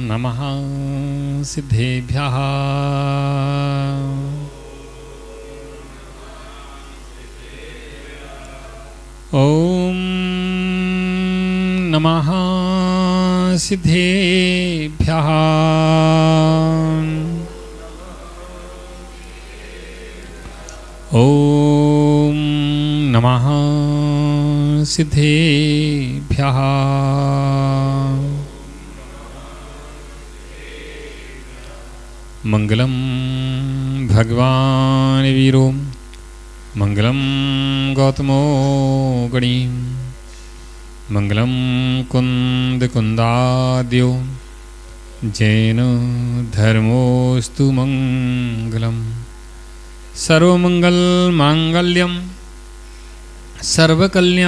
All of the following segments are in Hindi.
नमः सिद्धेभ्यः। ॐ नमः सिद्धेभ्यः। ॐ नमः सिद्धेभ्यः। मंगलम भगवान वीरो मंगलम गौतमो गणी मंगलम कुंद कुंदाद्यो जैन धर्मोस्तु मंगलम सर्वमंगल मांगल्यम सर्वकल्याणिकारकम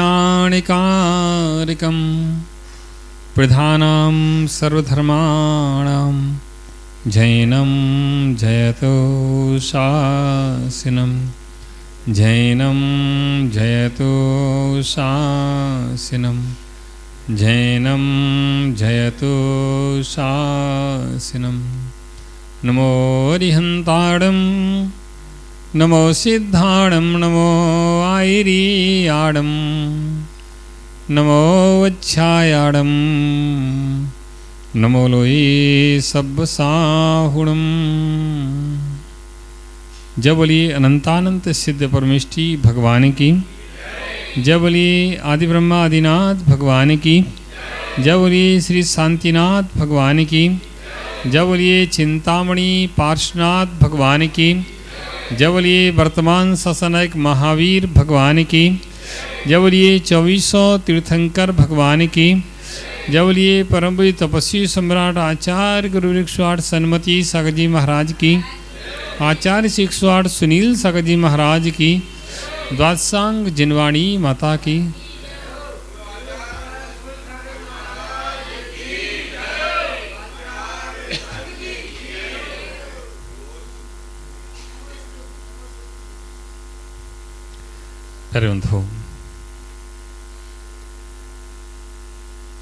प्रधानां सर्वधर्माणां जैनं जयतो शासनं जैनं जयतो शासनं जैनं जयतो शासनं। नमो अरिहन्ताणं नमो सिद्धाणं नमो आयरीयाणं नमो वच्छायाणं नमो लोये सब्बसाहुणम्। जय बोलिए अनंतानंत सिद्ध परमेष्टि भगवान की, जय बोलिए आदि ब्रह्मा आदिनाथ भगवान की, जय बोलिए श्री शांतिनाथ भगवान की, जय बोलिए चिंतामणि पार्श्वनाथ भगवान की, जय बोलिए वर्तमान ससनायक महावीर भगवान की, जय बोलिए 2400 तीर्थंकर भगवान की, जय बोलिए परम पूज्य तपस्वी सम्राट आचार्य गुरु 108 सन्मति सागर जी महाराज की, आचार्य 108 सुनील सागर जी महाराज की, द्वादशांग जिनवाणी माता की। बंधु,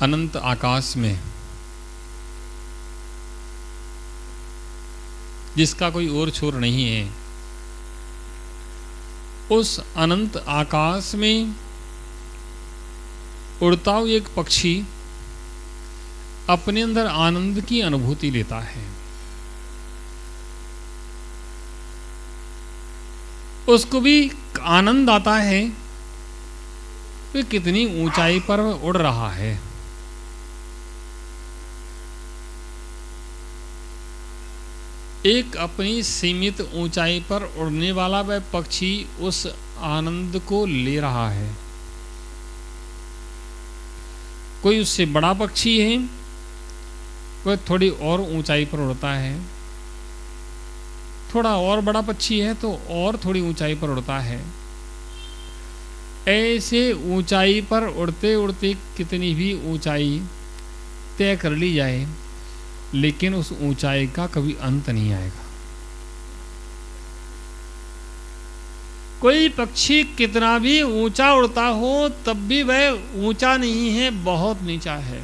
अनंत आकाश में जिसका कोई और छोर नहीं है, उस अनंत आकाश में उड़ता हुआ एक पक्षी अपने अंदर आनंद की अनुभूति लेता है। उसको भी आनंद आता है कि कितनी ऊंचाई पर उड़ रहा है। एक अपनी सीमित ऊंचाई पर उड़ने वाला वह पक्षी उस आनंद को ले रहा है। कोई उससे बड़ा पक्षी है, वह थोड़ी और ऊंचाई पर उड़ता है, थोड़ा और बड़ा पक्षी है तो और थोड़ी ऊंचाई पर उड़ता है। ऐसे ऊंचाई पर उड़ते उड़ते कितनी भी ऊंचाई तय कर ली जाए, लेकिन उस ऊंचाई का कभी अंत नहीं आएगा। कोई पक्षी कितना भी ऊंचा उड़ता हो तब भी वह ऊंचा नहीं है, बहुत नीचा है,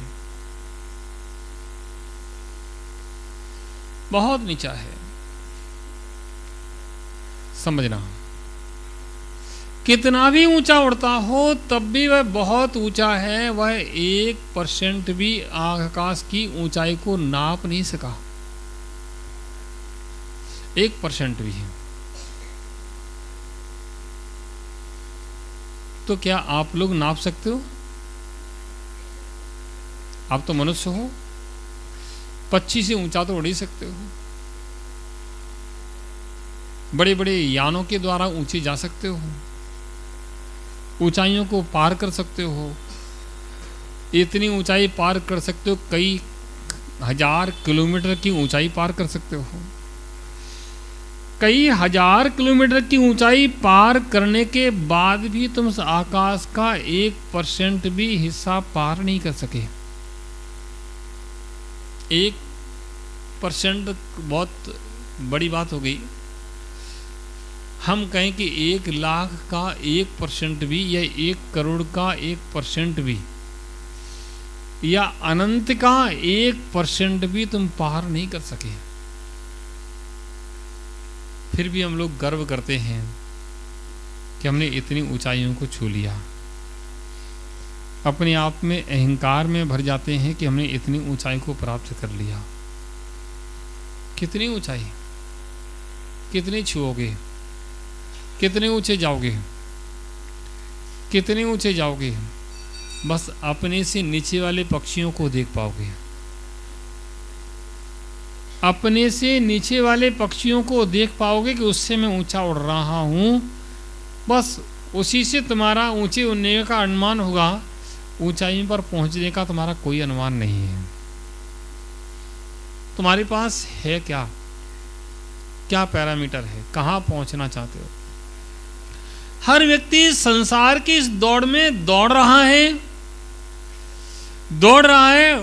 बहुत नीचा है। समझना, कितना भी ऊंचा उड़ता हो तब भी वह बहुत ऊंचा है। वह 1% भी आकाश की ऊंचाई को नाप नहीं सका, 1% भी। तो क्या आप लोग नाप सकते हो? आप तो मनुष्य हो, 25 से ऊंचा तो उड़ ही सकते हो। बड़े बड़े यानों के द्वारा ऊंचे जा सकते हो, ऊंचाइयों को पार कर सकते हो। इतनी ऊंचाई पार कर सकते हो, कई हजार किलोमीटर की ऊंचाई पार कर सकते हो। कई हजार किलोमीटर की ऊंचाई पार करने के बाद भी तुम आकाश का 1% भी हिस्सा पार नहीं कर सके। 1% बहुत बड़ी बात हो गई। हम कहें कि 1 लाख का 1% भी या 1 करोड़ का 1% भी या अनंत का 1% भी तुम पार नहीं कर सके। फिर भी हम लोग गर्व करते हैं कि हमने इतनी ऊंचाइयों को छू लिया। अपने आप में अहंकार में भर जाते हैं कि हमने इतनी ऊंचाई को प्राप्त कर लिया। कितनी ऊंचाई, कितनी छुओगे, कितने ऊंचे जाओगे, कितने ऊंचे जाओगे? बस अपने से नीचे वाले पक्षियों को देख पाओगे। अपने से नीचे वाले पक्षियों को देख पाओगे कि उससे मैं ऊंचा उड़ रहा हूं। बस उसी से तुम्हारा ऊंचे उड़ने का अनुमान होगा। ऊंचाई पर पहुंचने का तुम्हारा कोई अनुमान नहीं है। तुम्हारे पास है क्या, क्या पैरामीटर है, कहां पहुंचना चाहते हो? हर व्यक्ति संसार की इस दौड़ में दौड़ रहा है,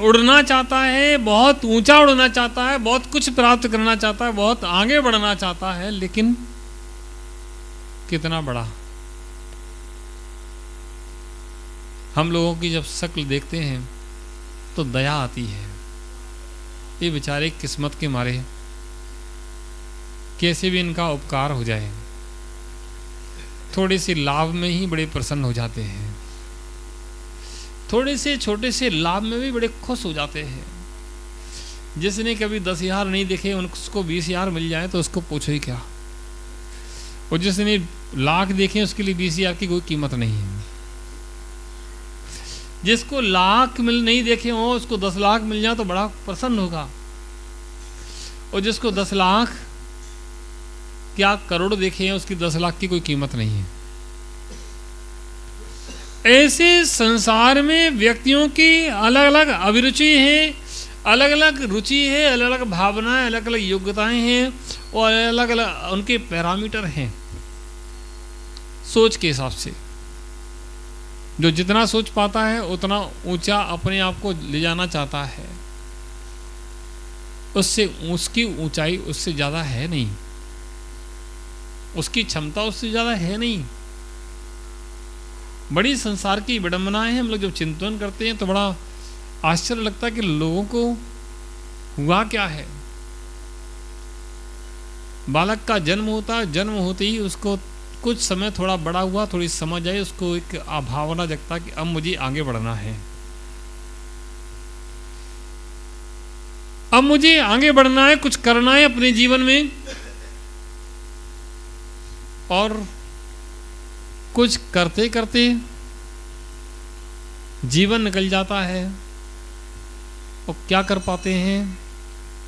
उड़ना चाहता है, बहुत ऊंचा उड़ना चाहता है, बहुत कुछ प्राप्त करना चाहता है, बहुत आगे बढ़ना चाहता है, लेकिन कितना बड़ा? हम लोगों की जब शक्ल देखते हैं तो दया आती है। ये बेचारे किस्मत के मारे कैसे भी इनका उपकार हो जाए, थोड़े से लाभ में ही बड़े प्रसन्न हो जाते हैं, थोड़े से छोटे से लाभ में भी बड़े खुश हो जाते हैं। जिसने कभी 10,000 नहीं देखे उसको 20,000 मिल जाए तो उसको पूछो ही क्या। और जिसने लाख देखे उसके लिए 20,000 की कोई कीमत नहीं है। जिसको लाख नहीं देखे हो उसको 10 लाख मिल जाए तो बड़ा प्रसन्न होगा। और जिसको 10 लाख क्या करोड़ देखे हैं उसकी 10 लाख की कोई कीमत नहीं है। ऐसे संसार में व्यक्तियों की अलग अलग अभिरुचि है, अलग अलग रुचि है, अलग अलग भावनाएं, अलग अलग योग्यताएं हैं और अलग अलग उनके पैरामीटर हैं सोच के हिसाब से। जो जितना सोच पाता है उतना ऊंचा अपने आप को ले जाना चाहता है। उससे उसकी ऊंचाई उससे ज़्यादा है नहीं, उसकी क्षमता उससे ज़्यादा है नहीं। बड़ी संसार की विडंबनाएं हैं। हम लोग जब चिंतन करते हैं तो बड़ा आश्चर्य लगता है कि लोगों को हुआ क्या है। बालक का जन्म होता है, जन्म होते ही उसको कुछ समय थोड़ा बड़ा हुआ, थोड़ी समझ आई, उसको एक भावना जगता कि अब मुझे आगे बढ़ना है, अब मुझे आगे बढ़ना है, कुछ करना है अपने जीवन में। और कुछ करते करते जीवन निकल जाता है और क्या कर पाते हैं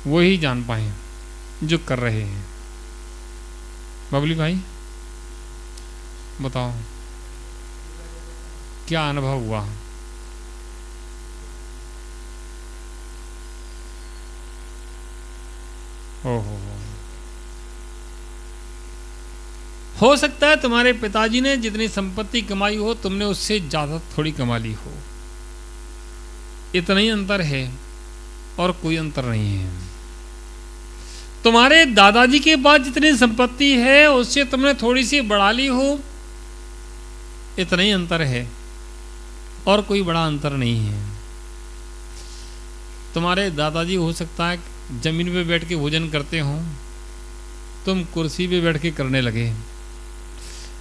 वो ही जान पाए जो कर रहे हैं। बबली भाई बताओ क्या अनुभव हुआ? ओहो, हो सकता है तुम्हारे पिताजी ने जितनी संपत्ति कमाई हो तुमने उससे ज्यादा थोड़ी कमा ली हो। इतना ही अंतर है और कोई अंतर नहीं है। तुम्हारे दादाजी के पास जितनी संपत्ति है उससे तुमने थोड़ी सी बढ़ा ली हो, इतना ही अंतर है और कोई बड़ा अंतर नहीं है। तुम्हारे दादाजी हो सकता है जमीन पे बैठ के भोजन करते हो, तुम कुर्सी पे बैठ के करने लगे।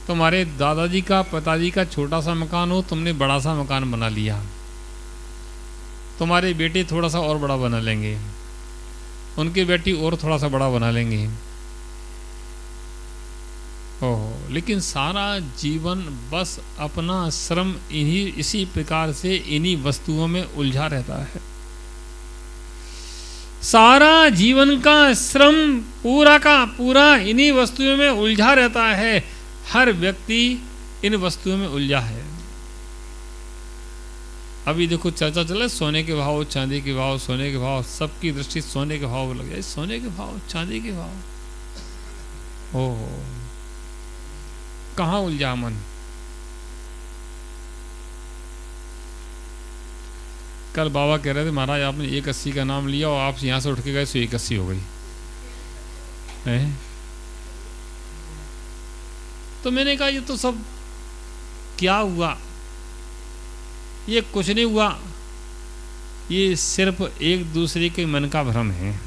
तुम्हारे दादाजी का पिताजी का छोटा सा मकान हो, तुमने बड़ा सा मकान बना लिया। तुम्हारे बेटे थोड़ा सा और बड़ा बना लेंगे, उनके बेटी और थोड़ा सा बड़ा बना लेंगे। ओहो, लेकिन सारा जीवन बस अपना श्रम इसी प्रकार से इन्हीं वस्तुओं में उलझा रहता है। सारा जीवन का श्रम पूरा का पूरा इन्हीं वस्तुओं में उलझा रहता है। हर व्यक्ति इन वस्तुओं में उलझा है। अभी देखो चर्चा चले सोने के भाव, चांदी के भाव, सोने के भाव, सबकी दृष्टि सोने के भाव लग जाए। सोने के भाव, चांदी के भाव, ओहो कहाँ उलझा मन। कल बाबा कह रहे थे महाराज आपने 180 का नाम लिया और आप यहाँ से उठ के गए तो 180 हो गई है? तो मैंने कहा ये तो सब क्या हुआ, ये कुछ नहीं हुआ। ये सिर्फ एक दूसरे के मन का भ्रम है।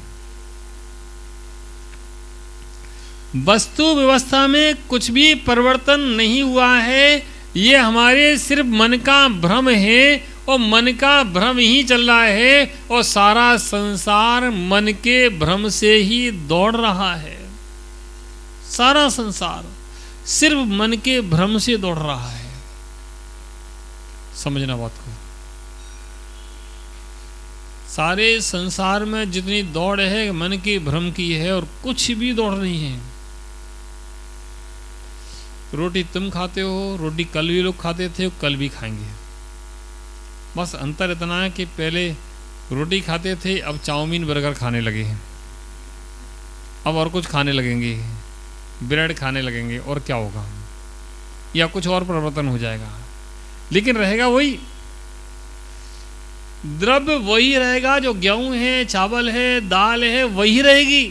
वस्तु व्यवस्था में कुछ भी परिवर्तन नहीं हुआ है, ये हमारे सिर्फ मन का भ्रम है, और मन का भ्रम ही चल रहा है, और सारा संसार मन के भ्रम से ही दौड़ रहा है। सारा संसार सिर्फ मन के भ्रम से दौड़ रहा है। समझना बात को। सारे संसार में जितनी दौड़ है मन के भ्रम की है, और कुछ भी दौड़ नहीं है। रोटी तुम खाते हो, रोटी कल भी लोग खाते थे, कल भी खाएंगे। बस अंतर इतना है कि पहले रोटी खाते थे, अब चाउमीन बर्गर खाने लगे हैं, अब और कुछ खाने लगेंगे, ब्रेड खाने लगेंगे, और क्या होगा, या कुछ और परिवर्तन हो जाएगा, लेकिन रहेगा वही द्रव्य, वही रहेगा। जो गेहूं है, चावल है, दाल है, वही रहेगी।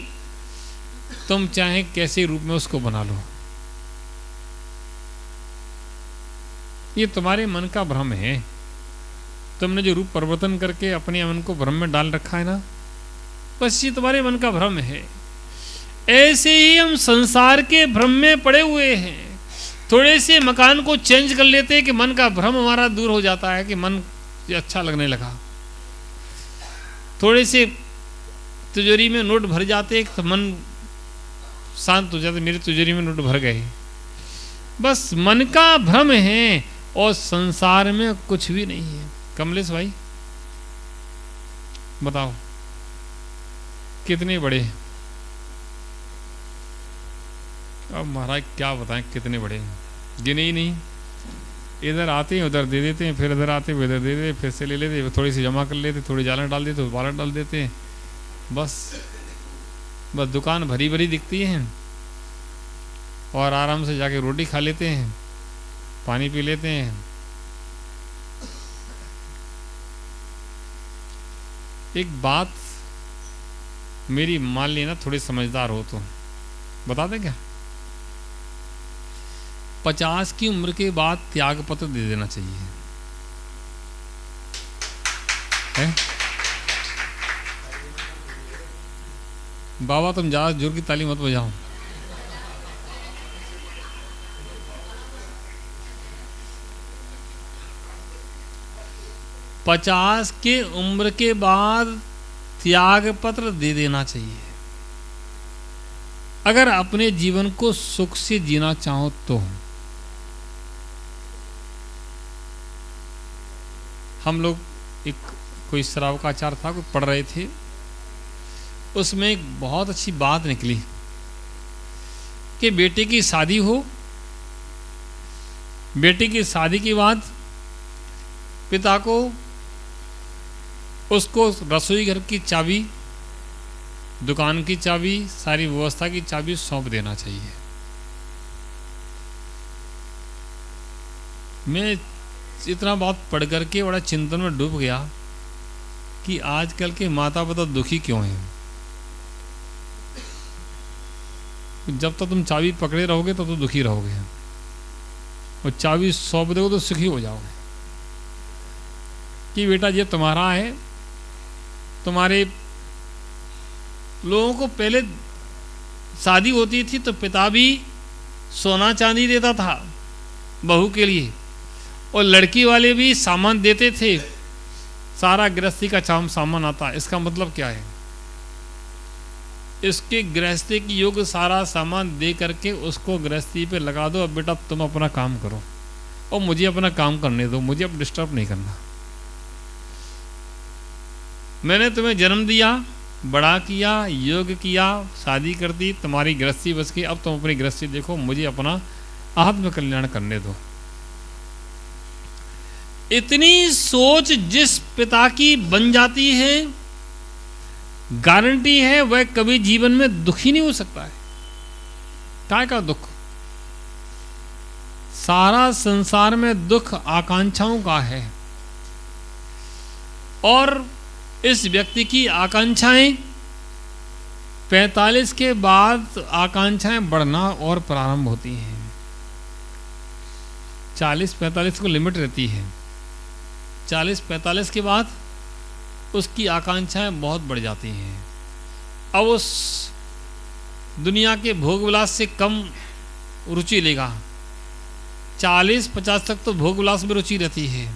तुम चाहे कैसे रूप में उसको बना लो, ये तुम्हारे मन का भ्रम है। तुमने जो रूप परिवर्तन करके अपने मन को भ्रम में डाल रखा है ना, बस ये तुम्हारे मन का भ्रम है। ऐसे ही हम संसार के भ्रम में पड़े हुए हैं। थोड़े से मकान को चेंज कर लेते हैं कि मन का भ्रम हमारा दूर हो जाता है, कि मन अच्छा लगने लगा। थोड़े से तिजोरी में नोट भर जाते तो मन शांत हो जाता, मेरी तिजोरी में नोट भर गए। बस मन का भ्रम है, और संसार में कुछ भी नहीं है। कमलेश भाई बताओ कितने बड़े हैं? अब महाराज क्या बताएं कितने बड़े हैं, गिने ही नहीं। इधर आते हैं उधर दे देते हैं, फिर इधर आते हैं उधर दे देते, फिर से ले लेते हैं, थोड़ी सी जमा कर लेते, थोड़ी जालन डाल देते, बालन डाल देते हैं। बस दुकान भरी भरी दिखती है, और आराम से जाके रोटी खा लेते हैं, पानी पी लेते हैं। एक बात मेरी मान लेना, थोड़ी समझदार हो तो बता दें क्या? 50 की उम्र के बाद त्याग पत्र दे देना चाहिए है? बाबा तुम ज्यादा जोर की ताली मत बजाओ। पचास के उम्र के बाद त्याग पत्र दे देना चाहिए, अगर अपने जीवन को सुख से जीना चाहो तो। हम लोग एक कोई शराब का आचार था, कोई पढ़ रहे थे, उसमें एक बहुत अच्छी बात निकली कि बेटे की शादी हो, बेटे की शादी के बाद पिता को उसको रसोई घर की चाबी, दुकान की चाबी, सारी व्यवस्था की चाबी सौंप देना चाहिए। मैं इतना बात पढ़ करके बड़ा चिंतन में डूब गया कि आजकल के माता पिता दुखी क्यों हैं। जब तक तुम चाबी पकड़े रहोगे तब तो दुखी रहोगे, और चाबी सौंप दोगे तो सुखी हो जाओगे कि बेटा ये तुम्हारा है। तुम्हारे लोगों को पहले शादी होती थी तो पिता भी सोना चांदी देता था बहू के लिए, और लड़की वाले भी सामान देते थे, सारा गृहस्थी का सामान आता। इसका मतलब क्या है? इसके गृहस्थी की योग्य सारा सामान दे करके उसको गृहस्थी पे लगा दो, अब बेटा तुम अपना काम करो और मुझे अपना काम करने दो, मुझे अब डिस्टर्ब नहीं करना। मैंने तुम्हें जन्म दिया, बड़ा किया, योग किया, शादी कर दी, तुम्हारी गृहस्थी बस गई, अब तुम अपनी गृहस्थी देखो, मुझे अपना आत्म कल्याण करने दो। इतनी सोच जिस पिता की बन जाती है, गारंटी है वह कभी जीवन में दुखी नहीं हो सकता है। काय का दुख? सारा संसार में दुख आकांक्षाओं का है, और इस व्यक्ति की आकांक्षाएं 45 के बाद आकांक्षाएं बढ़ना और प्रारंभ होती हैं। 40-45 को लिमिट रहती है, 40-45 के बाद उसकी आकांक्षाएं बहुत बढ़ जाती हैं। अब उस दुनिया के भोग विलास से कम रुचि लेगा। 40-50 तक तो भोग विलास में रुचि रहती है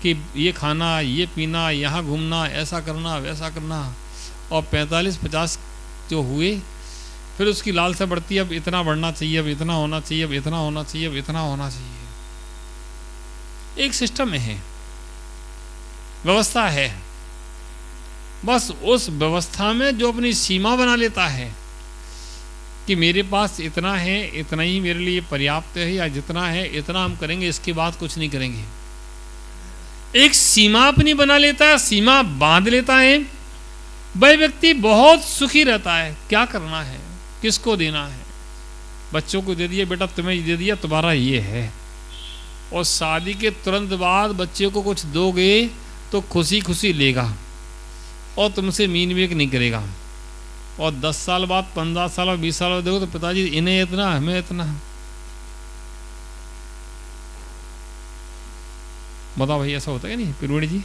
कि ये खाना, ये पीना, यहाँ घूमना, ऐसा करना, वैसा करना। और 45-50 जो हुए फिर उसकी लालसा बढ़ती है, अब इतना बढ़ना चाहिए, अब इतना होना चाहिए, अब इतना होना चाहिए, अब इतना होना चाहिए। एक सिस्टम है, व्यवस्था है। बस उस व्यवस्था में जो अपनी सीमा बना लेता है कि मेरे पास इतना है, इतना ही मेरे लिए पर्याप्त है, या जितना है इतना हम करेंगे, इसके बाद कुछ नहीं करेंगे, एक सीमा अपनी बना लेता है, सीमा बांध लेता है, वह व्यक्ति बहुत सुखी रहता है। क्या करना है, किसको देना है, बच्चों को दे दिया, बेटा तुम्हें दे दिया, तुम्हारा ये है। और शादी के तुरंत बाद बच्चे को कुछ दोगे तो खुशी खुशी लेगा और तुमसे मीन मेक नहीं करेगा। और 10 साल बाद, 15 साल बाद, 20 साल बाद देखो तो पिताजी इन्हें इतना, हमें इतना। बताओ भाई, ऐसा होता है कि नहीं पिरवड़ी जी?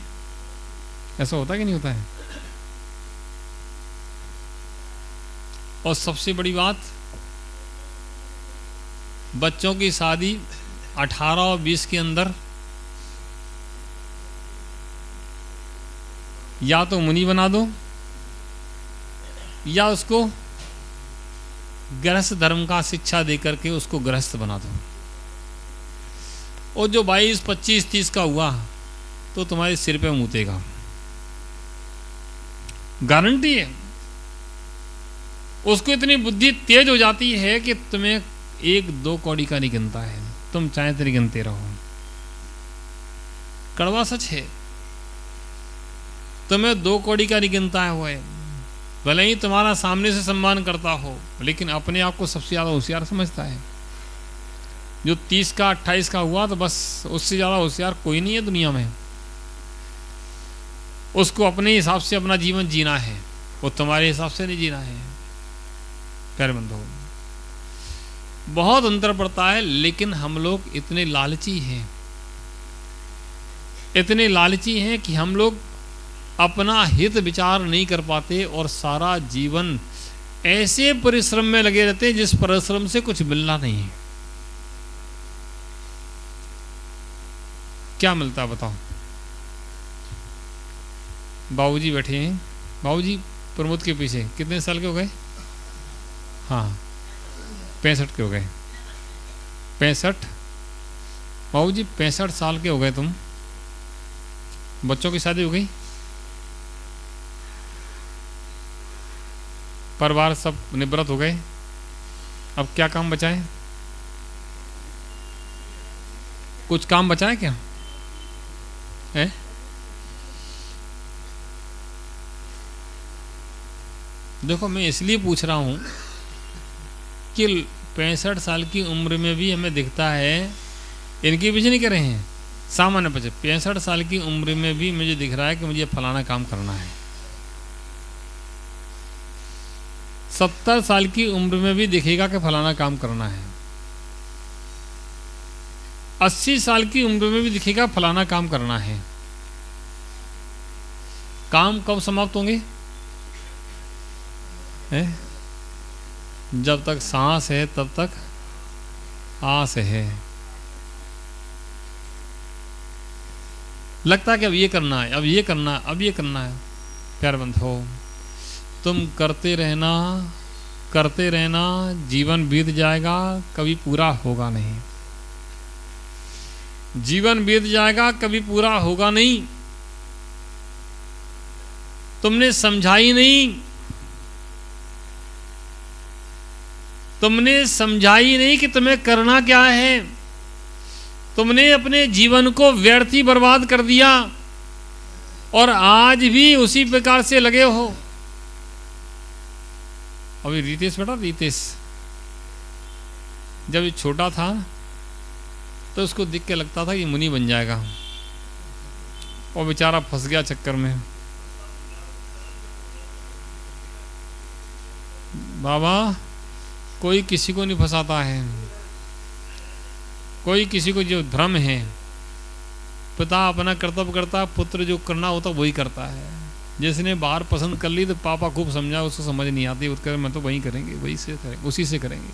ऐसा होता है कि नहीं होता है? और सबसे बड़ी बात, बच्चों की शादी 18 और 20 के अंदर या तो मुनि बना दो या उसको गृहस्थ धर्म का शिक्षा देकर के उसको गृहस्थ बना दो। और जो 22, 25, 30 का हुआ तो तुम्हारे सिर पे मूतेगा, गारंटी है। उसको इतनी बुद्धि तेज हो जाती है कि तुम्हें 1-2 कौड़ी का नहीं गिनता है, तुम चाहे तेरी गिनते रहो। कड़वा सच है, तुम्हें 2 कौड़ी का नहीं गिनता है। वो है भले ही तुम्हारा सामने से सम्मान करता हो, लेकिन अपने आप को सबसे ज़्यादा होशियार समझता है। जो 30 का 28 का हुआ तो बस उससे ज़्यादा होशियार कोई नहीं है दुनिया में। उसको अपने हिसाब से अपना जीवन जीना है, वो तुम्हारे हिसाब से नहीं जीना है। प्यारे बंधुओं, बहुत अंतर पड़ता है। लेकिन हम लोग इतने लालची हैं, इतने लालची हैं कि हम लोग अपना हित विचार नहीं कर पाते और सारा जीवन ऐसे परिश्रम में लगे रहते हैं जिस परिश्रम से कुछ मिलना नहीं है। क्या मिलता है बताओ? बाबूजी बैठे हैं, बाबूजी प्रमोद के पीछे कितने साल के हो गए? हाँ 65 के हो गए। 65 बाबूजी 65 साल के हो गए तुम। बच्चों की शादी हो गई, परिवार सब निवृत्त हो गए, अब क्या काम बचा है? कुछ काम बचा है क्या है? देखो मैं इसलिए पूछ रहा हूं कि 65 साल की उम्र में भी हमें दिखता है, इनके पीछे नहीं कर रहे हैं, सामान्य बच्चे 65 साल की उम्र में भी मुझे दिख रहा है कि मुझे फलाना काम करना है। 70 साल की उम्र में भी दिखेगा कि फलाना काम करना है। 80 साल की उम्र में भी दिखेगा फलाना काम करना है। काम कब समाप्त होंगे? जब तक सांस है तब तक आस है। लगता है कि अब ये करना है, अब ये करना है, अब ये करना है। प्यारे बंधुओं, तुम करते रहना, जीवन बीत जाएगा, कभी पूरा होगा नहीं। जीवन बीत जाएगा, कभी पूरा होगा नहीं। तुमने समझा ही नहीं, तुमने समझा ही नहीं कि तुम्हें करना क्या है। तुमने अपने जीवन को व्यर्थ ही बर्बाद कर दिया और आज भी उसी प्रकार से लगे हो। अभी रितेश बेटा, रितेश जब ये छोटा था तो उसको देख के लगता था कि मुनि बन जाएगा, और बेचारा फंस गया चक्कर में। बाबा कोई किसी को नहीं फंसाता है, कोई किसी को जो भ्रम है पिता अपना कर्तव्य करता, पुत्र जो करना होता वही करता है। जिसने बाहर पसंद कर ली तो पापा खूब समझा, उसको समझ नहीं आती, उसका मैं तो वही करेंगे, वही से करेंगे, उसी से करेंगे,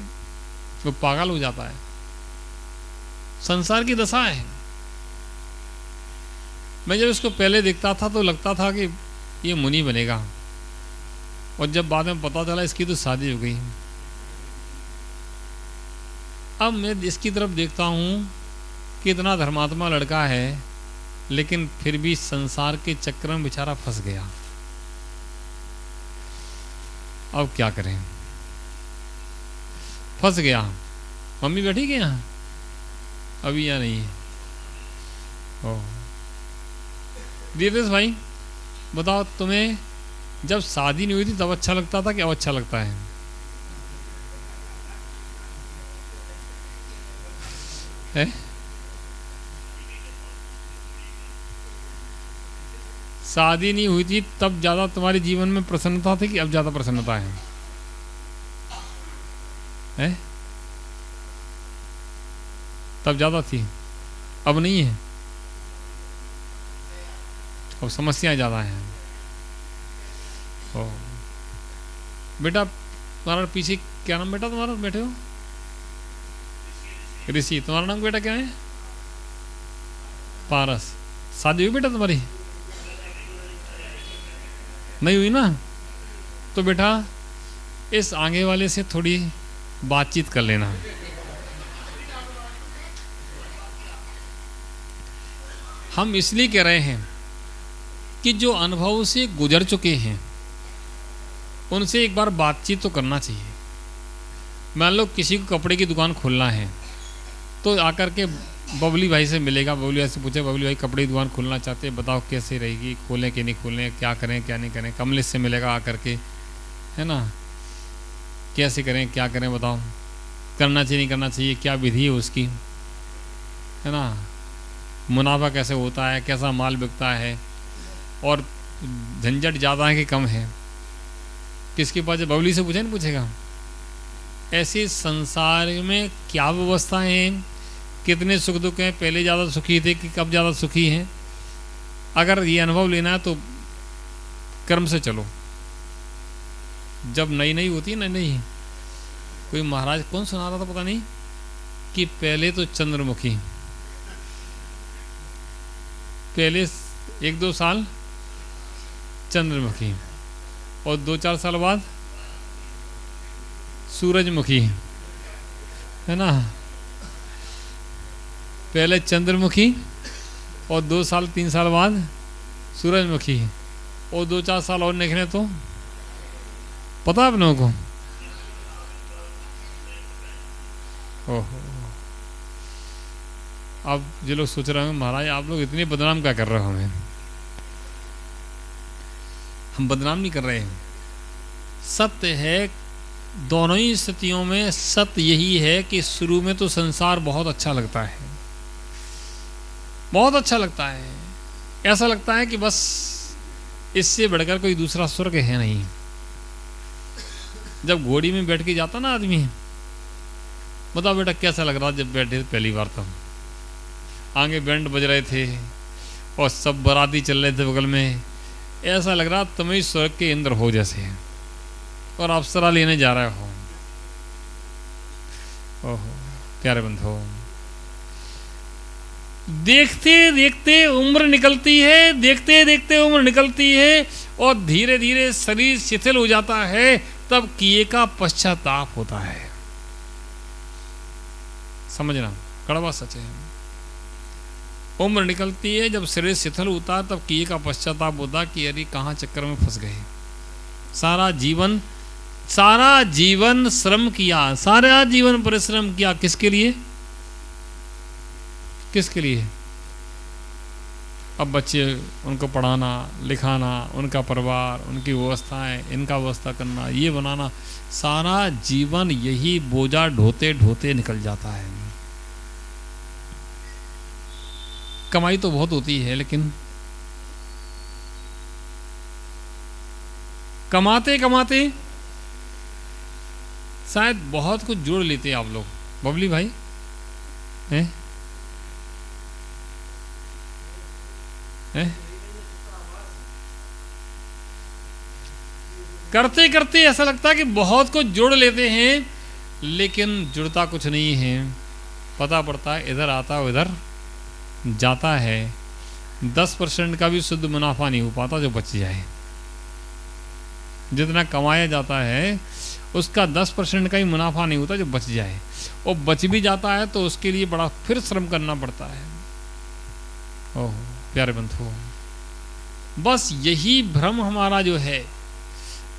वो पागल हो जाता है। संसार की दशा है। मैं जब इसको पहले देखता था तो लगता था कि ये मुनि बनेगा, और जब बाद में पता चला इसकी तो शादी हो गई। अब मैं इसकी तरफ देखता हूँ कि इतना धर्मात्मा लड़का है, लेकिन फिर भी संसार के चक्कर में बेचारा फंस गया। अब क्या करें, फंस गया। मम्मी बैठी क्या यहाँ? अभी यहाँ नहीं है। ओह दीपेश भाई बताओ, तुम्हें जब शादी नहीं हुई थी तब अच्छा लगता था कि अब अच्छा लगता है? शादी नहीं हुई थी तब ज़्यादा तुम्हारे जीवन में प्रसन्नता थी कि अब ज़्यादा प्रसन्नता है? तब ज़्यादा थी, अब नहीं है, अब समस्याएं ज़्यादा हैं। ओ बेटा तुम्हारा पीछे क्या नाम बेटा तुम्हारा, बैठे हो? ऋषि। तुम्हारा नाम बेटा क्या है? पारस। शादी हुई बेटा तुम्हारी? नहीं हुई ना? तो बेटा इस आगे वाले से थोड़ी बातचीत कर लेना। हम इसलिए कह रहे हैं कि जो अनुभव से गुजर चुके हैं उनसे एक बार बातचीत तो करना चाहिए। मान लो किसी को कपड़े की दुकान खोलना है तो आकर के बबली भाई से मिलेगा, बबली भाई से पूछे बबली भाई कपड़े की दुकान खोलना चाहते हैं, बताओ कैसे रहेगी, खोलें कि नहीं खोलें, क्या करें क्या नहीं करें। कमलेश से मिलेगा आकर के, है ना, कैसे करें क्या करें बताओ, करना चाहिए नहीं करना चाहिए, क्या विधि है उसकी, है ना, मुनाफा कैसे होता है, कैसा माल बिकता है, और झंझट ज़्यादा है कि कम है। किसके पास? बबली से पूछे नहीं पूछेगा। ऐसे संसार में क्या व्यवस्थाएं हैं, कितने सुख दुख हैं, पहले ज़्यादा सुखी थे कि कब ज़्यादा सुखी हैं। अगर ये अनुभव लेना है तो कर्म से चलो। जब नई नई होती है नई कोई महाराज कौन सुना रहा था पता नहीं, कि पहले तो चंद्रमुखी, पहले 1-2 साल चंद्रमुखी और 2-4 साल बाद सूरजमुखी, है ना। पहले चंद्रमुखी और 2-3 साल बाद सूरजमुखी, और 2-4 साल और निकले तो पता है आप लोगों को? ओहो, अब जो लोग सोच रहे हैं महाराज आप लोग इतने बदनाम क्या कर रहे हो हमें। हम बदनाम नहीं कर रहे हैं, सत्य है। दोनों ही स्थितियों में सत्य यही है कि शुरू में तो संसार बहुत अच्छा लगता है, बहुत अच्छा लगता है। ऐसा लगता है कि बस इससे बढ़कर कोई दूसरा स्वर्ग है नहीं। जब घोड़ी में बैठ के जाता ना आदमी, बताओ बेटा कैसा लग रहा जब बैठे पहली बार? तब आगे बैंड बज रहे थे और सब बाराती चल रहे थे बगल में, ऐसा लग रहा तुम्हें स्वर्ग के इंद्र हो जैसे, और अप्सरा लेने जा रहे हो। ओहो प्यारे बंधु, देखते देखते उम्र निकलती है, देखते देखते उम्र निकलती है, और धीरे धीरे शरीर शिथिल हो जाता है, तब किए का पश्चाताप होता है। समझना, कड़वा सच है। उम्र निकलती है, जब शरीर शिथिल होता है तब किए का पश्चाताप होता कि अरे कहाँ चक्कर में फंस गए। सारा जीवन श्रम किया, सारा जीवन परिश्रम किया, किसके लिए? किसके लिए? अब बच्चे, उनको पढ़ाना लिखाना, उनका परिवार, उनकी व्यवस्थाएं, इनका व्यवस्था करना, ये बनाना, सारा जीवन यही बोझा ढोते ढोते निकल जाता है। कमाई तो बहुत होती है, लेकिन कमाते कमाते शायद बहुत कुछ जोड़ लेते हैं आप लोग। बबली भाई हैं? करते करते ऐसा लगता है कि बहुत कुछ जोड़ लेते हैं, लेकिन जुड़ता कुछ नहीं है। पता पड़ता है इधर आता उधर जाता है। 10% का भी शुद्ध मुनाफा नहीं हो पाता जो बच जाए। जितना कमाया जाता है उसका 10% का ही मुनाफा नहीं होता जो बच जाए, और बच भी जाता है तो उसके लिए बड़ा फिर श्रम करना पड़ता है। ओह प्यारे बंधुओं, बस यही भ्रम हमारा जो है,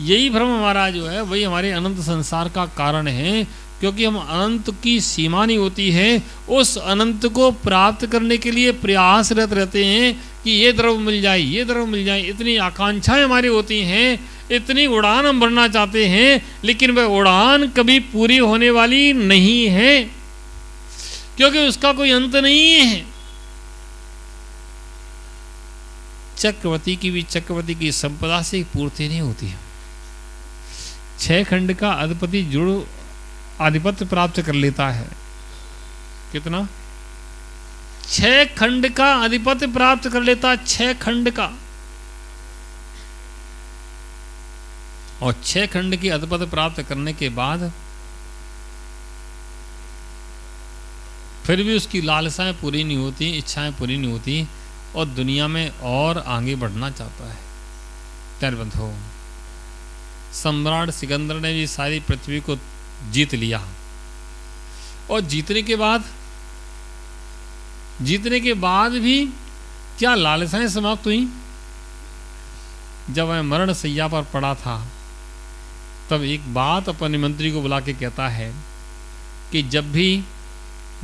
यही भ्रम हमारा जो है वही हमारे अनंत संसार का कारण है। क्योंकि हम अनंत की सीमा नहीं होती है, उस अनंत को प्राप्त करने के लिए प्रयासरत रहते हैं कि ये द्रव्य मिल जाए, ये द्रव्य मिल जाए। इतनी आकांक्षाएं हमारी होती हैं, इतनी उड़ान हम भरना चाहते हैं, लेकिन वह उड़ान कभी पूरी होने वाली नहीं है, क्योंकि उसका कोई अंत नहीं है। चक्रवर्ती की भी चक्रवर्ती की संपदा से पूर्ति नहीं होती है। 6 खंड का अधिपति जुड़ आधिपत्य प्राप्त कर लेता है। कितना? 6 खंड का अधिपत्य प्राप्त कर लेता, 6 खंड का। और 6 खंड की अधिपत्य प्राप्त करने के बाद फिर भी उसकी लालसाएं पूरी नहीं होती, इच्छाएं पूरी नहीं होती, और दुनिया में और आगे बढ़ना चाहता है। प्यारे बंधुओं, सम्राट सिकंदर ने भी सारी पृथ्वी को जीत लिया, और जीतने के बाद भी क्या लालसाएं समाप्त हुई? जब वह मरण सैया पर पड़ा था, तब एक बात अपने मंत्री को बुला के कहता है कि जब भी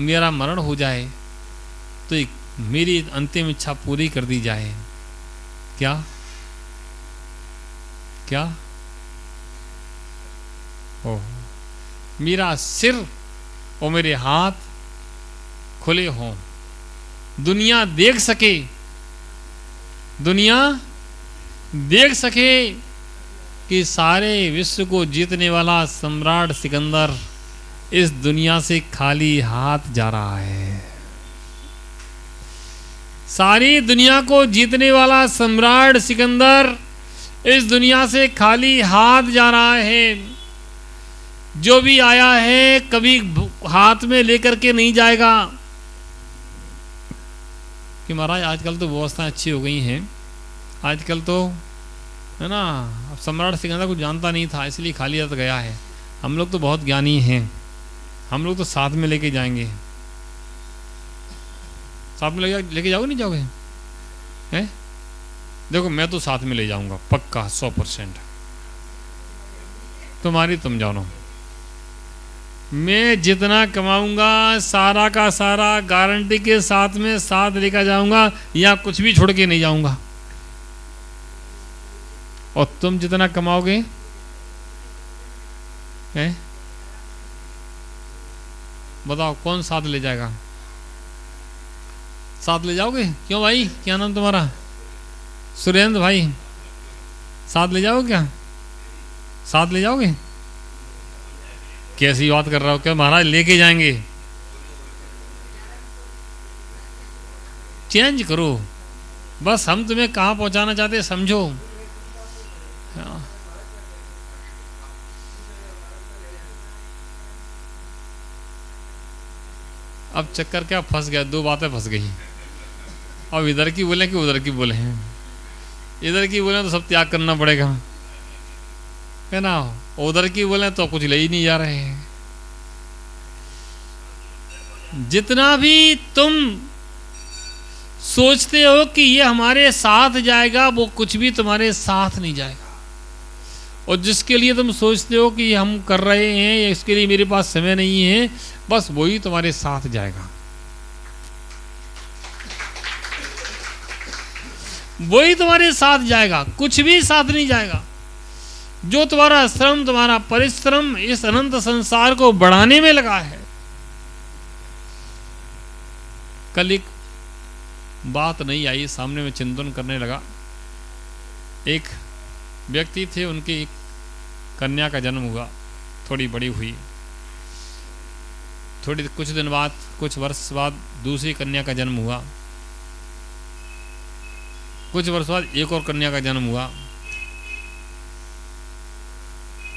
मेरा मरण हो जाए तो मेरी अंतिम इच्छा पूरी कर दी जाए। क्या क्या? ओह, मेरा सिर और मेरे हाथ खुले हों, दुनिया देख सके कि सारे विश्व को जीतने वाला सम्राट सिकंदर इस दुनिया से खाली हाथ जा रहा है। सारी दुनिया को जीतने वाला सम्राट सिकंदर इस दुनिया से खाली हाथ जा रहा है। जो भी आया है कभी हाथ में लेकर के नहीं जाएगा। कि महाराज आजकल तो व्यवस्थाएं अच्छी हो गई हैं, आजकल तो है ना, अब सम्राट सिकंदर को जानता नहीं था इसलिए खाली हाथ गया है। हम लोग तो बहुत ज्ञानी हैं, हम लोग तो साथ में लेके जाएंगे। साथ में लेके जाओगे नहीं जाओगे? हैं? देखो मैं तो साथ में ले जाऊंगा पक्का 100%। तुम्हारी तुम जानो। मैं जितना कमाऊंगा सारा का सारा गारंटी के साथ में साथ लेकर जाऊंगा, या कुछ भी छोड़ के नहीं जाऊंगा। और तुम जितना कमाओगे हैं, बताओ कौन साथ ले जाएगा? साथ ले जाओगे? क्यों भाई, क्या नाम तुम्हारा? सुरेंद्र भाई, साथ ले जाओगे क्या? साथ ले जाओगे? कैसी बात कर रहा हो? क्या महाराज लेके जाएंगे? चेंज करो, बस हम तुम्हें कहाँ पहुंचाना चाहते समझो। अब चक्कर क्या फंस गया, 2 बातें फंस गई। अब इधर की बोले कि उधर की बोले हैं। इधर की बोले तो सब त्याग करना पड़ेगा, है ना, उधर की बोले तो कुछ ले ही नहीं जा रहे हैं। जितना भी तुम सोचते हो कि ये हमारे साथ जाएगा, वो कुछ भी तुम्हारे साथ नहीं जाएगा। और जिसके लिए तुम सोचते हो कि हम कर रहे हैं, इसके लिए मेरे पास समय नहीं है, बस वही तुम्हारे साथ जाएगा। वही तुम्हारे साथ जाएगा, कुछ भी साथ नहीं जाएगा। जो तुम्हारा श्रम, तुम्हारा परिश्रम इस अनंत संसार को बढ़ाने में लगा है। कल एक बात नहीं आई सामने में, चिंतन करने लगा। एक व्यक्ति थे, उनकी एक कन्या का जन्म हुआ, थोड़ी बड़ी हुई। कुछ दिन बाद, कुछ वर्ष बाद दूसरी कन्या का जन्म हुआ। कुछ वर्ष बाद एक और कन्या का जन्म हुआ।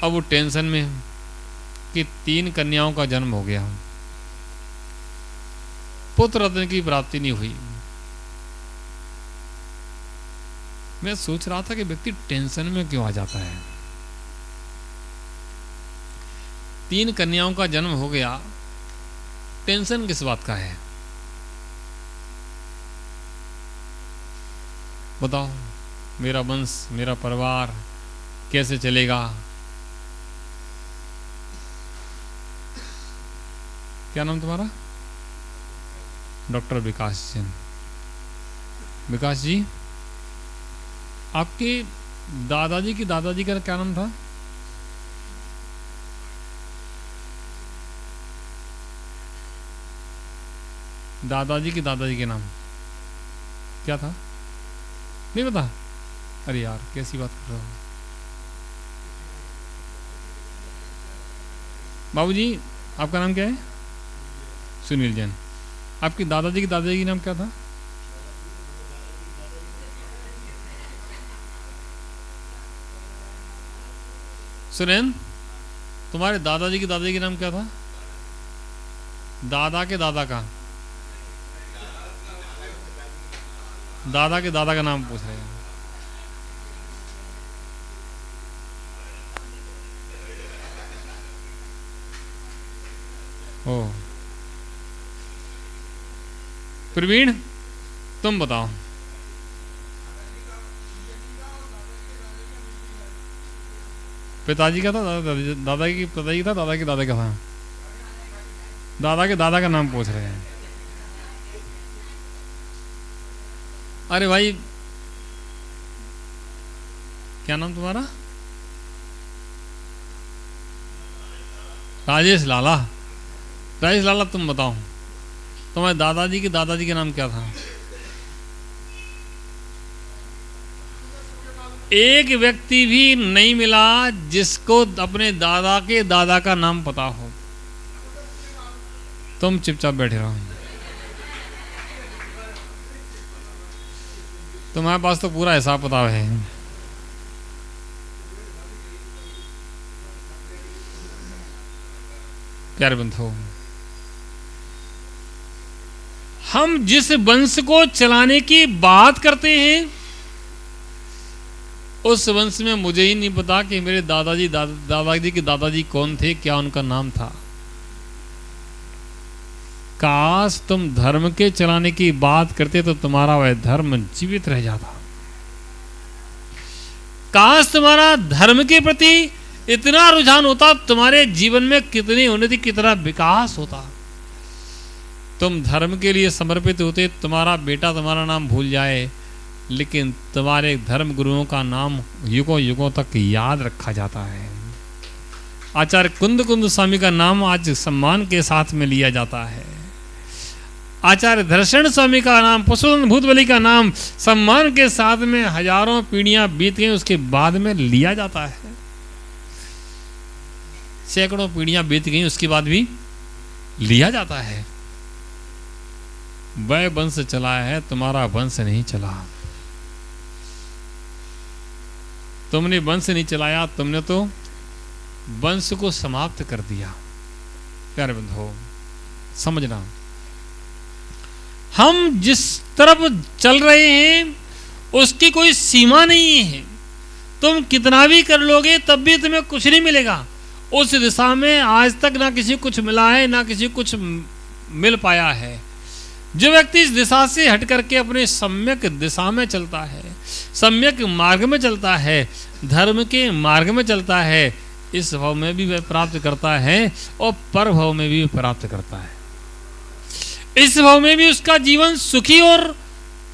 अब वो टेंशन में है कि 3 कन्याओं का जन्म हो गया, पुत्र रत्न की प्राप्ति नहीं हुई। मैं सोच रहा था कि व्यक्ति टेंशन में क्यों आ जाता है। 3 कन्याओं का जन्म हो गया, टेंशन किस बात का है बताओ? मेरा वंश, मेरा परिवार कैसे चलेगा? क्या नाम तुम्हारा? डॉक्टर विकास जैन। विकास जी, आपके दादाजी की दादाजी का क्या नाम था? दादाजी की दादाजी के नाम क्या था? नहीं पता? अरे यार, कैसी बात कर रहे हो बाबूजी? आपका नाम क्या है? सुनील जैन। आपके दादाजी की दादाजी का नाम क्या था? सुरेन, तुम्हारे दादाजी की दादाजी का नाम क्या था? दादा के दादा का, दादा के दादा का नाम पूछ रहे हैं। ओ प्रवीण, तुम बताओ। पिताजी का था, दादा की पिताजी था, दादा के दादा का था? दादा के दादा का नाम पूछ रहे हैं। अरे भाई, क्या नाम तुम्हारा? राजेश लाला। राजेश लाला, तुम बताओ, तुम्हारे दादाजी के दादाजी का नाम क्या था? एक व्यक्ति भी नहीं मिला जिसको अपने दादा के दादा का नाम पता हो। तुम चुपचाप बैठे रहो। तुम्हारे पास तो पूरा हिसाब पता है। प्यारे बंधुओं, हम जिस वंश को चलाने की बात करते हैं, उस वंश में मुझे ही नहीं पता कि मेरे दादाजी के दादाजी कौन थे, क्या उनका नाम था। काश तुम धर्म के चलाने की बात करते तो तुम्हारा वह धर्म जीवित रह जाता। काश तुम्हारा धर्म के प्रति इतना रुझान होता, तुम्हारे जीवन में कितनी उन्नति, कितना विकास होता। तुम धर्म के लिए समर्पित होते, तुम्हारा बेटा तुम्हारा नाम भूल जाए, लेकिन तुम्हारे धर्म गुरुओं का नाम युगों युगों तक याद रखा जाता है। आचार्य कुंद कुंद स्वामी का नाम आज सम्मान के साथ में लिया जाता है। आचार्य धर्षण स्वामी का नाम, पुष्पन भूतबली का नाम सम्मान के साथ में हजारों पीढ़ियां बीत गई, उसके बाद में लिया जाता है। सैकड़ों पीढ़ियां बीत गई, उसके बाद भी लिया जाता है। वह वंश चला है, तुम्हारा वंश नहीं चला। तुमने वंश नहीं चलाया, तुमने तो वंश को समाप्त कर दिया। प्यारे बंधुओं, समझना, हम जिस तरफ चल रहे हैं उसकी कोई सीमा नहीं है। तुम कितना भी कर लोगे तब भी तुम्हें कुछ नहीं मिलेगा। उस दिशा में आज तक ना किसी कुछ मिला है, ना किसी कुछ मिल पाया है। जो व्यक्ति इस दिशा से हट करके अपने सम्यक दिशा में चलता है, सम्यक मार्ग में चलता है, धर्म के मार्ग में चलता है, इस भाव में भी वह प्राप्त करता है और पर भाव में भी प्राप्त करता है। इस भाव में भी उसका जीवन सुखी और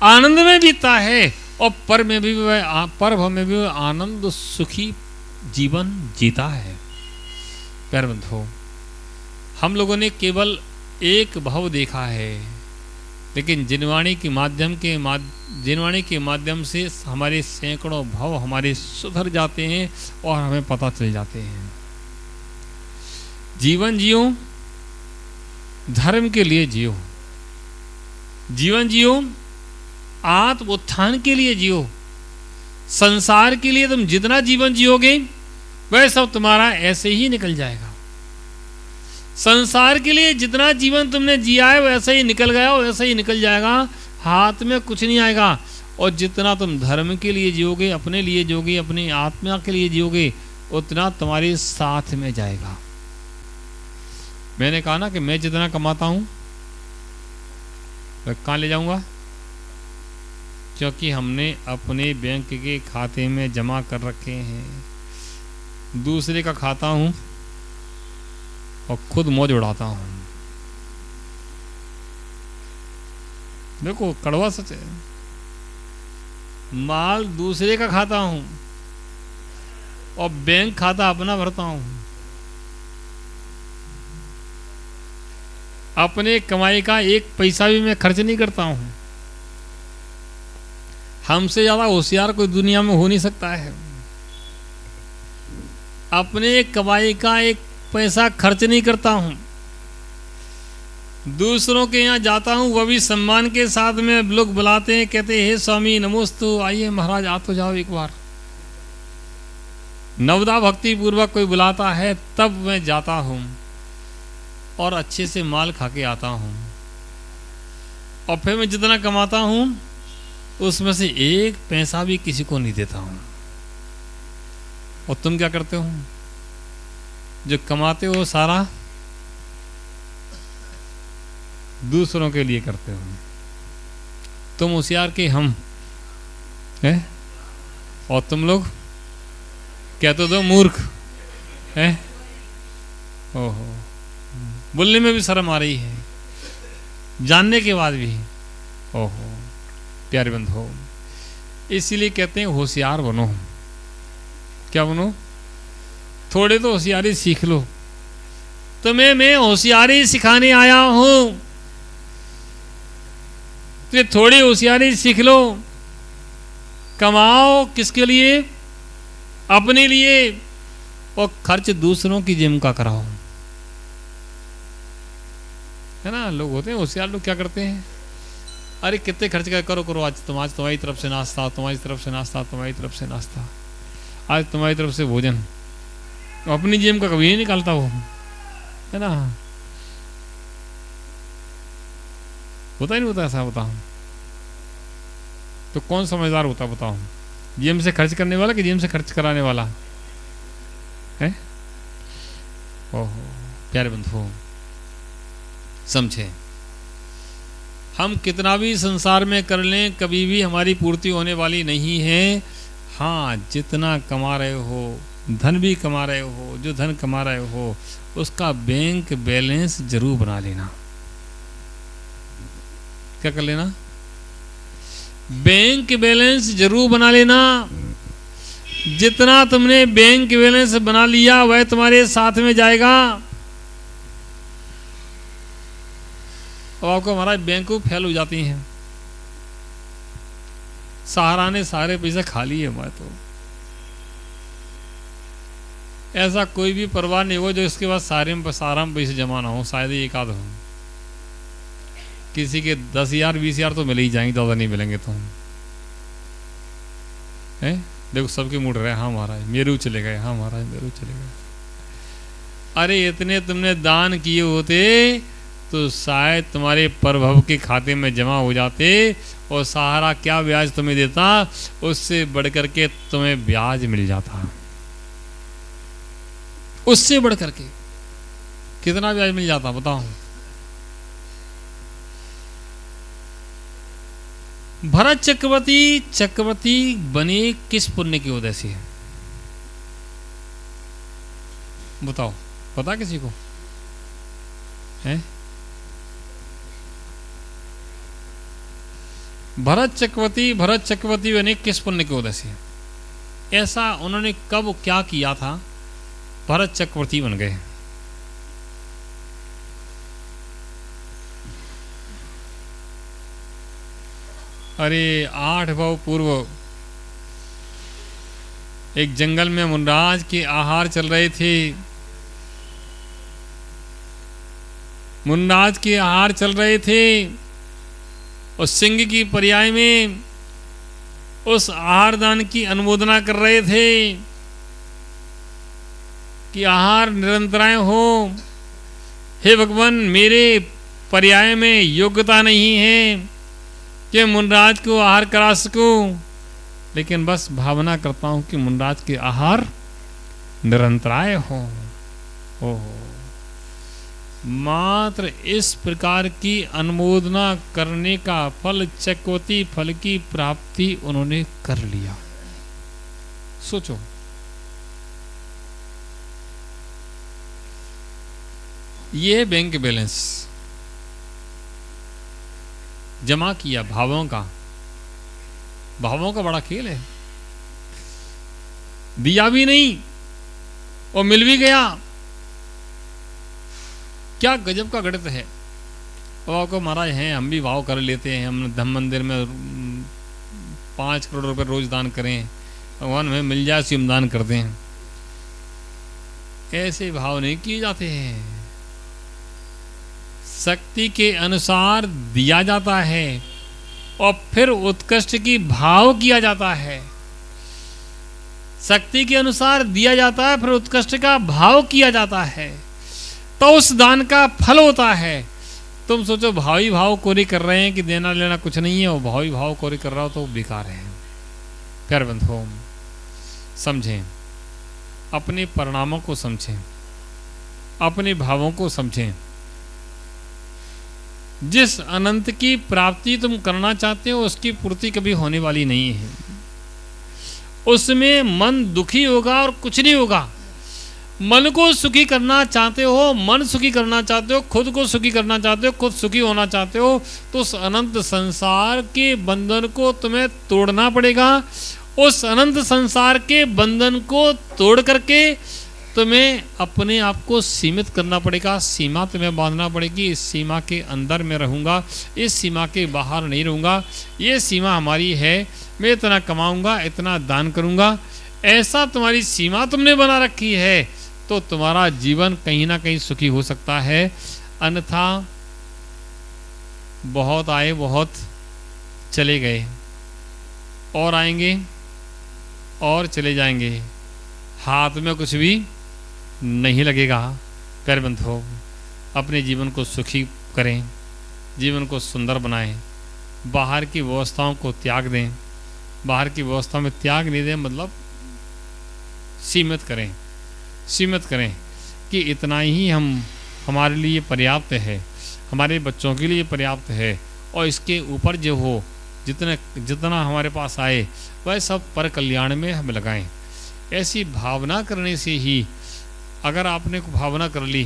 आनंद में बीतता है और पर भाव में भी वह आनंद सुखी जीवन जीता है। प्यारे बंधुओं, हम लोगों ने केवल एक भाव देखा है, लेकिन जिनवाणी के माध्यम से हमारे सैकड़ों भाव हमारे सुधर जाते हैं और हमें पता चल जाते हैं। जीवन जियो, धर्म के लिए जियो। जीवन जियो, आत्म उत्थान के लिए जियो। संसार के लिए तुम जितना जीवन जियोगे वह सब तुम्हारा ऐसे ही निकल जाएगा। संसार के लिए जितना जीवन तुमने जिया है वैसे ही निकल गया, वैसे ही निकल जाएगा, हाथ में कुछ नहीं आएगा। और जितना तुम धर्म के लिए जियोगे, अपने लिए जियोगे, अपनी आत्मा के लिए जियोगे, उतना तुम्हारे साथ में जाएगा। मैंने कहा ना कि मैं जितना कमाता हूं वह कहाँ ले जाऊंगा, क्योंकि हमने अपने बैंक के खाते में जमा कर रखे हैं। दूसरे का खाता हूं और खुद मौज उड़ाता हूं। देखो कड़वा सच है, माल दूसरे का खाता हूं और बैंक खाता अपना भरता हूं। अपने कमाई का एक पैसा भी मैं खर्च नहीं करता हूं। हमसे ज्यादा होशियार कोई दुनिया में हो नहीं सकता है। अपने कमाई का एक पैसा खर्च नहीं करता हूं। दूसरों के यहाँ जाता हूं, वह भी सम्मान के साथ में लोग बुलाते हैं, कहते हैं हे स्वामी नमोस्तु, आइए महाराज आ तो जाओ एक बार। नवदा भक्ति पूर्वक कोई बुलाता है तब मैं जाता हूं और अच्छे से माल खा के आता हूं। और फिर मैं जितना कमाता हूं उसमें से एक पैसा भी किसी को नहीं देता हूं। और तुम क्या करते हो, जो कमाते हो सारा दूसरों के लिए करते हो। तुम होशियार के हम है, और तुम लोग कहते तो मूर्ख है। ओहो, बोलने में भी शर्म आ रही है, जानने के बाद भी। ओहो प्यारे बंधुओं, इसीलिए कहते हैं होशियार बनो। क्या बनो, थोड़े तो होशियारी सीख लो। तुम्हें मैं होशियारी सिखाने आया हूं, तो थोड़ी होशियारी सीख लो। कमाओ किसके लिए, अपने लिए, और खर्च दूसरों की जिम का कराओ। है ना, लोग होते हैं होशियार लोग, क्या करते हैं, अरे कितने खर्च करो करो, आज तुम्हारी तरफ से नाश्ता, तुम्हारी तरफ से नाश्ता, तुम्हारी तरफ से नाश्ता, आज तुम्हारी तरफ से भोजन। अपनी जेब का कभी नहीं निकालता वो, है ना। होता ही नहीं होता ऐसा, बताओ तो कौन समझदार होता, बताओ, जेब से खर्च करने वाला कि जेब से खर्च कराने वाला है। ओहो प्यारे बंधुओं, समझे, हम कितना भी संसार में कर लें कभी भी हमारी पूर्ति होने वाली नहीं है। हाँ, जितना कमा रहे हो, धन भी कमा रहे हो, जो धन कमा रहे हो उसका बैंक बैलेंस जरूर बना लेना। क्या कर लेना, बैंक बैलेंस जरूर बना लेना। जितना तुमने बैंक बैलेंस बना लिया वह तुम्हारे साथ में जाएगा। अब आपको हमारा बैंक फेल हो जाती हैं, सहारा ने सारे पैसे खा लिए हमारे। तो ऐसा कोई भी परिवार नहीं हो जो इसके बाद सारे पैसे जमा ना हो, शायद एक आध हो। किसी के 10,000 20,000 तो मिले ही जाएंगे, ज़्यादा नहीं मिलेंगे तो हैं। देखो सबके मुड़ रहे, हाँ महाराज मेरू चले गए, हाँ महाराज मेरू चले गए। अरे इतने तुमने दान किए होते तो शायद तुम्हारे प्रभव के खाते में जमा हो जाते, और सहारा क्या ब्याज तुम्हें देता, उससे बढ़कर के तुम्हें ब्याज मिल जाता। उससे बढ़कर के कितना ब्याज मिल जाता बताओ। भरत चक्रवर्ती बने किस पुण्य की वजह से, बताओ, पता किसी को है? भरत चक्रवर्ती बने किस पुण्य की वजह से, ऐसा उन्होंने कब क्या किया था भरत चक्रवर्ती बन गए। अरे 8 भव पूर्व एक जंगल में मुनराज के आहार चल रहे थे। मुनराज के आहार चल रहे थे और सिंह की पर्याय में उस आहार दान की अनुमोदना कर रहे थे कि आहार निरंतराय हो। हे भगवान, मेरे पर्याय में योग्यता नहीं है कि मुनराज को आहार करा सकूं, लेकिन बस भावना करता हूं कि मुनराज के आहार निरंतराय हो। मात्र इस प्रकार की अनुमोदना करने का फल चक्रवर्ती फल की प्राप्ति उन्होंने कर लिया। सोचो, ये बैंक बैलेंस जमा किया भावों का बड़ा खेल है। दिया भी नहीं और मिल भी गया। क्या गजब का गणित है। भाव को महाराज हैं, हम भी भाव कर लेते हैं, हम धम्म मंदिर में 5 करोड़ रुपए रोज दान करें, भगवान हमें मिल जाए तो हम दान करते हैं। ऐसे भाव नहीं किए जाते हैं। शक्ति के अनुसार दिया जाता है और फिर उत्कृष्ट की भाव किया जाता है। शक्ति के अनुसार दिया जाता है, फिर उत्कृष्ट का भाव किया जाता है, तो उस दान का फल होता है। तुम सोचो भावी भाव कोरी कर रहे हैं कि देना लेना कुछ नहीं है, और भावी भाव कोरी कर रहा हो तो बेकार है। प्यार बंधुओं, समझें, अपने परिणामों को समझें, अपने भावों को समझें। जिस अनंत की प्राप्ति तुम करना चाहते हो उसकी पूर्ति कभी होने वाली नहीं है। उसमें मन दुखी होगा और कुछ नहीं होगा। मन को सुखी करना चाहते हो, मन सुखी करना चाहते हो, खुद को सुखी करना चाहते हो, खुद सुखी होना चाहते हो, तो उस अनंत संसार के बंधन को तुम्हें तोड़ना पड़ेगा। उस अनंत संसार के बंधन को तोड़ करके तुम्हें अपने आप को सीमित करना पड़ेगा। सीमा तुम्हें बांधना पड़ेगी। इस सीमा के अंदर मैं रहूँगा, इस सीमा के बाहर नहीं रहूँगा। ये सीमा हमारी है, मैं इतना कमाऊँगा, इतना दान करूँगा, ऐसा तुम्हारी सीमा तुमने बना रखी है, तो तुम्हारा जीवन कहीं ना कहीं सुखी हो सकता है। अन्यथा बहुत आए, बहुत चले गए, और आएंगे और चले जाएंगे, हाथ में कुछ भी नहीं लगेगा। प्यारे बंधुओं, अपने जीवन को सुखी करें, जीवन को सुंदर बनाएं, बाहर की व्यवस्थाओं को त्याग दें। बाहर की व्यवस्था में त्याग नहीं दें, मतलब सीमित करें कि इतना ही हमारे लिए पर्याप्त है, हमारे बच्चों के लिए पर्याप्त है, और इसके ऊपर जो हो जितना हमारे पास आए वह सब पर कल्याण में हम लगाएं। ऐसी भावना करने से ही, अगर आपने भावना कर ली,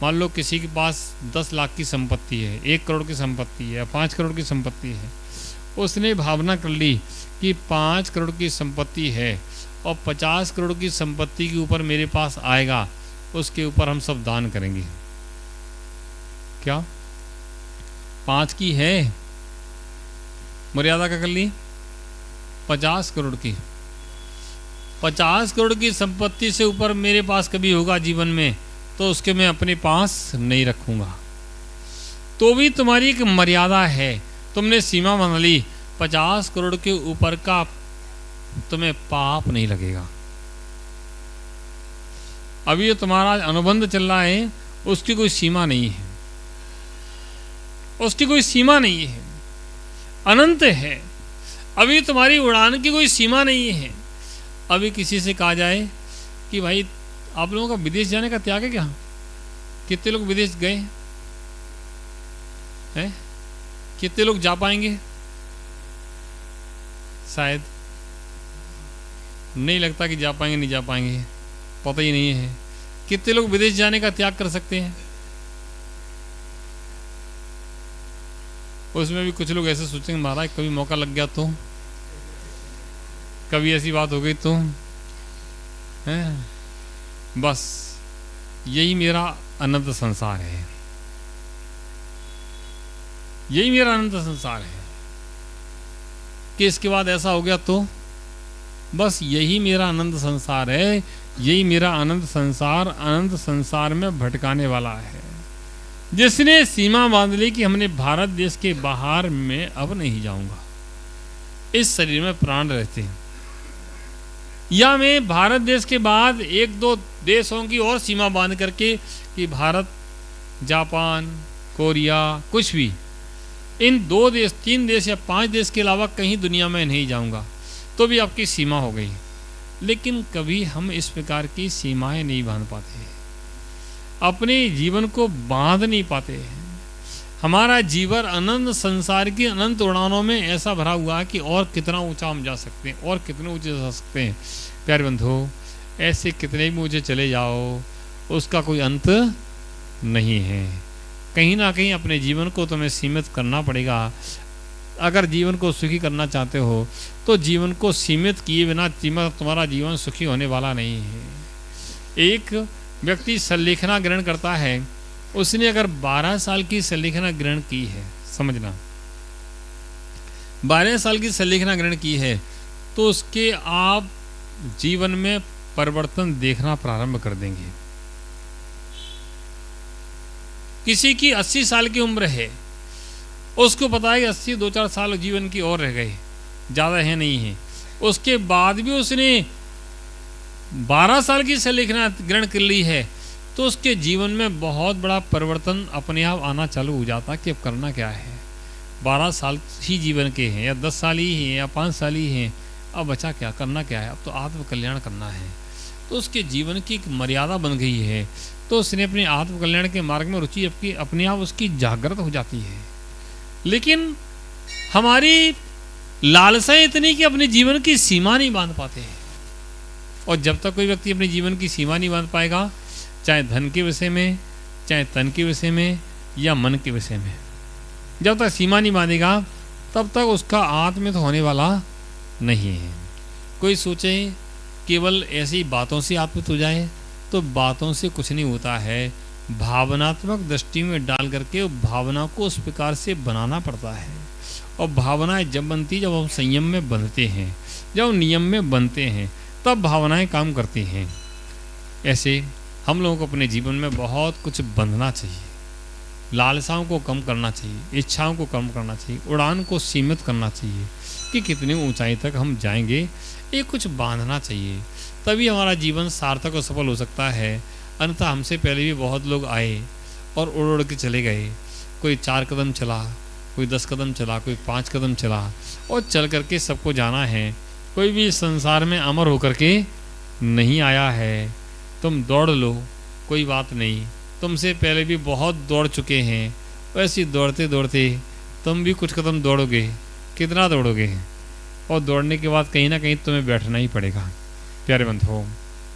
मान लो किसी के पास 10 लाख की संपत्ति है, 1 करोड़ की संपत्ति है, 5 करोड़ की संपत्ति है, उसने भावना कर ली कि 5 करोड़ की संपत्ति है और 50 करोड़ की संपत्ति के ऊपर मेरे पास आएगा, उसके ऊपर हम सब दान करेंगे। क्या 5 की है, मर्यादा का कर ली, 50 करोड़ की, 50 करोड़ की संपत्ति से ऊपर मेरे पास कभी होगा जीवन में, तो उसके मैं अपने पास नहीं रखूँगा। तो भी तुम्हारी एक मर्यादा है, तुमने सीमा बना ली। 50 करोड़ के ऊपर का तुम्हें पाप नहीं लगेगा। अभी जो तुम्हारा अनुबंध चल रहा है उसकी कोई सीमा नहीं है, उसकी कोई सीमा नहीं है, अनंत है। अभी तुम्हारी उड़ान की कोई सीमा नहीं है। अभी किसी से कहा जाए कि भाई आप लोगों का विदेश जाने का त्याग है क्या? कितने लोग विदेश गए हैं? कितने लोग जा पाएंगे? शायद नहीं लगता कि जा पाएंगे, नहीं जा पाएंगे, पता ही नहीं है। कितने लोग विदेश जाने का त्याग कर सकते हैं? उसमें भी कुछ लोग ऐसे सोचेंगे महाराज कभी मौका लग गया तो, कभी ऐसी बात हो गई तो, हैं? बस यही मेरा अनंत संसार है, यही मेरा अनंत संसार है कि इसके बाद ऐसा हो गया तो, बस यही मेरा अनंत संसार है। यही मेरा अनंत संसार में भटकाने वाला है। जिसने सीमा बांध ली कि हमने भारत देश के बाहर में अब नहीं जाऊंगा, इस शरीर में प्राण रहते हैं, या मैं भारत देश के बाद एक दो देशों की और सीमा बांध करके कि भारत, जापान, कोरिया, कुछ भी इन 2 देश, 3 देश या 5 देश के अलावा कहीं दुनिया में नहीं जाऊंगा, तो भी आपकी सीमा हो गई। लेकिन कभी हम इस प्रकार की सीमाएं नहीं बांध पाते, अपने जीवन को बांध नहीं पाते। हमारा जीवन अनंत संसार की अनंत उड़ानों में ऐसा भरा हुआ है कि और कितना ऊंचा हम जा सकते हैं, और कितने ऊंचे जा सकते हैं। प्यारे बंधु, ऐसे कितने भी ऊंचे चले जाओ, उसका कोई अंत नहीं है। कहीं ना कहीं अपने जीवन को तुम्हें सीमित करना पड़ेगा। अगर जीवन को सुखी करना चाहते हो तो जीवन को सीमित किए बिना तुम्हारा जीवन सुखी होने वाला नहीं है। एक व्यक्ति संलेखना ग्रहण करता है, उसने अगर 12 साल की संलेखना ग्रहण की है, समझना 12 साल की संलेखना ग्रहण की है, तो उसके आप जीवन में परिवर्तन देखना प्रारंभ कर देंगे। किसी की 80 साल की उम्र है, उसको पता है कि 80 2-4 साल जीवन की और रह गए, ज़्यादा है नहीं है, उसके बाद भी उसने 12 साल की संलेखना ग्रहण कर ली है, तो उसके जीवन में बहुत बड़ा परिवर्तन अपने आप आना चालू हो जाता कि अब करना क्या है। 12 साल ही जीवन के हैं, या 10 साल ही हैं, या 5 साल ही हैं, अब बचा क्या, करना क्या है, अब तो आत्मकल्याण करना है। तो उसके जीवन की एक मर्यादा बन गई है, तो उसने अपने आत्मकल्याण के मार्ग में रुचि अपने आप उसकी जागृत हो जाती है। लेकिन हमारी लालसाएं इतनी कि अपने जीवन की सीमा नहीं बांध पाते हैं। और जब तक कोई व्यक्ति अपने जीवन की सीमा नहीं बांध पाएगा, चाहे धन के विषय में, चाहे तन के विषय में, या मन के विषय में, जब तक सीमा नहीं बांधेगा तब तक उसका आत्मित होने वाला नहीं है। कोई सोचे केवल ऐसी बातों से आत्मित हो जाए, तो बातों से कुछ नहीं होता है। भावनात्मक दृष्टि में डाल करके भावना को उस प्रकार से बनाना पड़ता है। और भावनाएं जब बनती, जब हम संयम में बनते हैं, जब हम नियम में बनते हैं, तब भावनाएं काम करती हैं। ऐसे हम लोगों को अपने जीवन में बहुत कुछ बंधना चाहिए, लालसाओं को कम करना चाहिए, इच्छाओं को कम करना चाहिए, उड़ान को सीमित करना चाहिए कि कितनी ऊंचाई तक हम जाएंगे, ये कुछ बांधना चाहिए, तभी हमारा जीवन सार्थक और सफल हो सकता है। अन्यथा हमसे पहले भी बहुत लोग आए और उड़ उड़ के चले गए। कोई 4 कदम चला, कोई 10 कदम चला, कोई 5 कदम चला, और चल करके सबको जाना है। कोई भी संसार में अमर होकर के नहीं आया है। तुम दौड़ लो, कोई बात नहीं, तुमसे पहले भी बहुत दौड़ चुके हैं, वैसे दौड़ते दौड़ते तुम भी कुछ कदम दौड़ोगे। कितना दौड़ोगे? और दौड़ने के बाद कहीं ना कहीं तुम्हें बैठना ही पड़ेगा। प्यारे बंधुओं,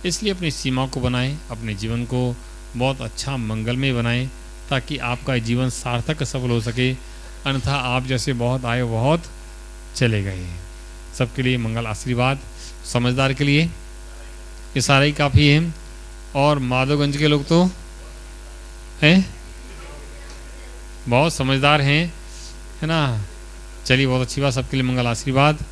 इसलिए अपनी सीमा को बनाएं, अपने जीवन को बहुत अच्छा मंगलमय बनाएं, ताकि आपका जीवन सार्थक सफल हो सके। अन्यथा आप जैसे बहुत आए बहुत चले गए। सबके लिए मंगल आशीर्वाद। समझदार के लिए ये सारा ही काफ़ी है। और माधवगंज के लोग तो हैं, बहुत समझदार हैं, है ना। चलिए, बहुत अच्छी बात। सबके लिए मंगल आशीर्वाद।